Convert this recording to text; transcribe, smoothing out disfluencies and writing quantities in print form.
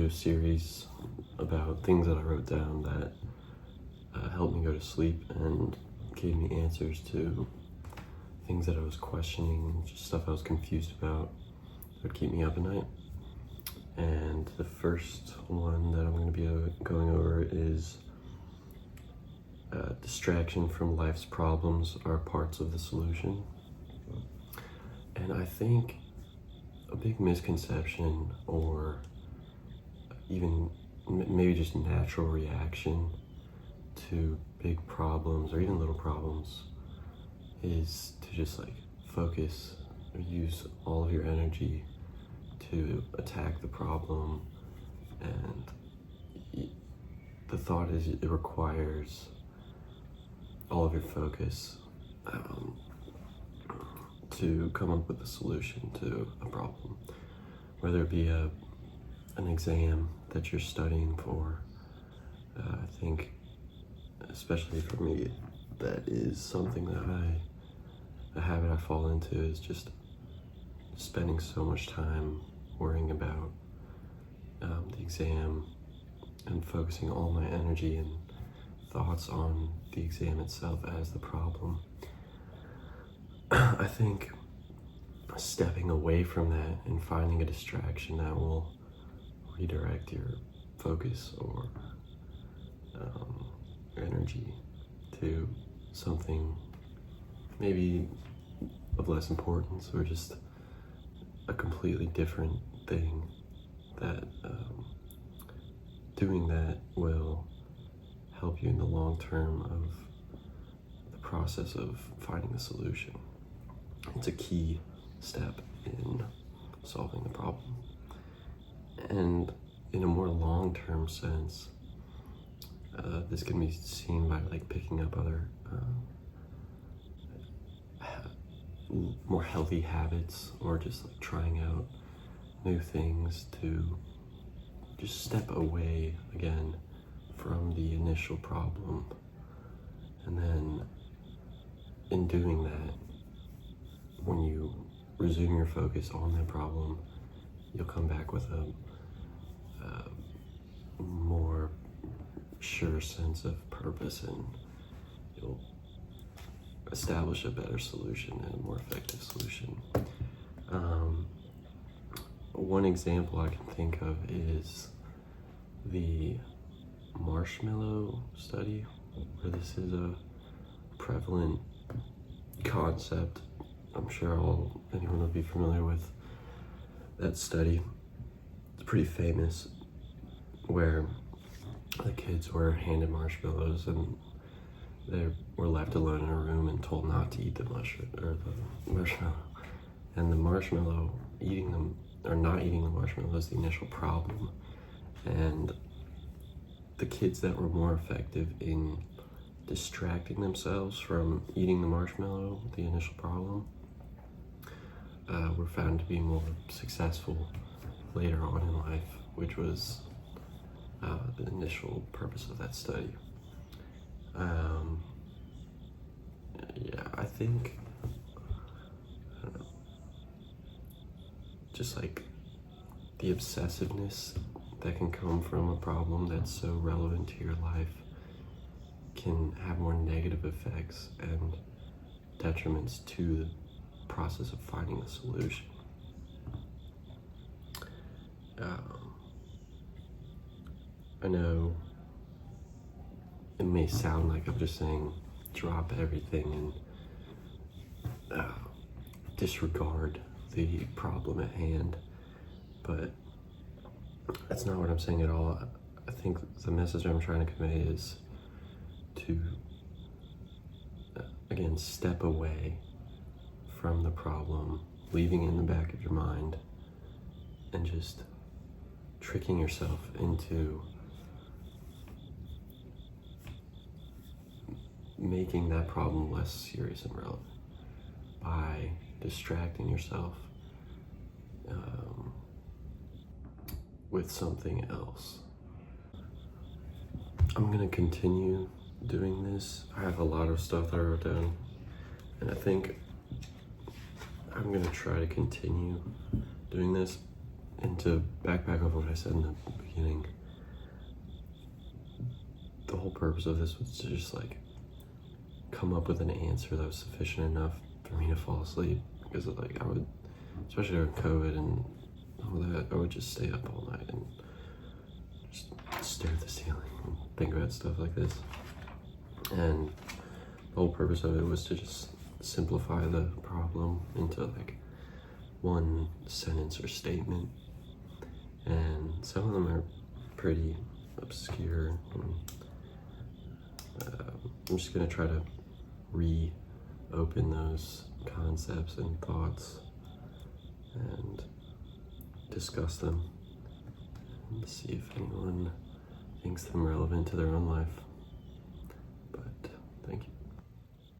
video series about things that I wrote down that helped me go to sleep and gave me answers to things that I was questioning, just stuff I was confused about that would keep me up at night. And the first one that I'm going to be going over is distraction from life's problems are parts of the solution. And I think a big misconception, or even maybe just natural reaction to big problems or even little problems, is to just like focus or use all of your energy to attack the problem. And the thought is it requires all of your focus to come up with a solution to a problem, whether it be an exam that you're studying for. I think, especially for me, that is something that a habit I fall into is just spending so much time worrying about the exam and focusing all my energy and thoughts on the exam itself as the problem. I think stepping away from that and finding a distraction that will redirect your focus or energy to something maybe of less importance, or just a completely different thing, that doing that will help you in the long term of the process of finding a solution. It's a key step in solving the problem. And in a more long-term sense, this can be seen by like picking up other more healthy habits, or just like trying out new things to just step away again from the initial problem. And then in doing that, when you resume your focus on that problem, you'll come back with a more sure sense of purpose, and you'll establish a better solution and a more effective solution. One example I can think of is the marshmallow study, where this is a prevalent concept. I'm sure anyone will be familiar with that study. It's pretty famous, where the kids were handed marshmallows and they were left alone in a room and told not to eat the marshmallow. And the marshmallow, eating them or not eating the marshmallow is the initial problem. And the kids that were more effective in distracting themselves from eating the marshmallow, the initial problem, were found to be more successful later on in life, which was the initial purpose of that study. I think, just like the obsessiveness that can come from a problem that's so relevant to your life can have more negative effects and detriments to the process of finding a solution. I know it may sound like I'm just saying drop everything and disregard the problem at hand, but that's not what I'm saying at all. I think the message I'm trying to convey is to, again, step away from the problem, leaving it in the back of your mind, and just tricking yourself into making that problem less serious and relevant by distracting yourself with something else. I'm gonna continue doing this. I have a lot of stuff that I wrote down, and I think I'm gonna try to continue doing this, And to backpack over what I said in the beginning, the whole purpose of this was to just like come up with an answer that was sufficient enough for me to fall asleep, because like I would, especially during COVID and all that, I would just stay up all night and just stare at the ceiling and think about stuff like this. And the whole purpose of it was to just simplify the problem into like one sentence or statement. And some of them are pretty obscure. I'm just gonna try to reopen those concepts and thoughts and discuss them and see if anyone thinks them relevant to their own life.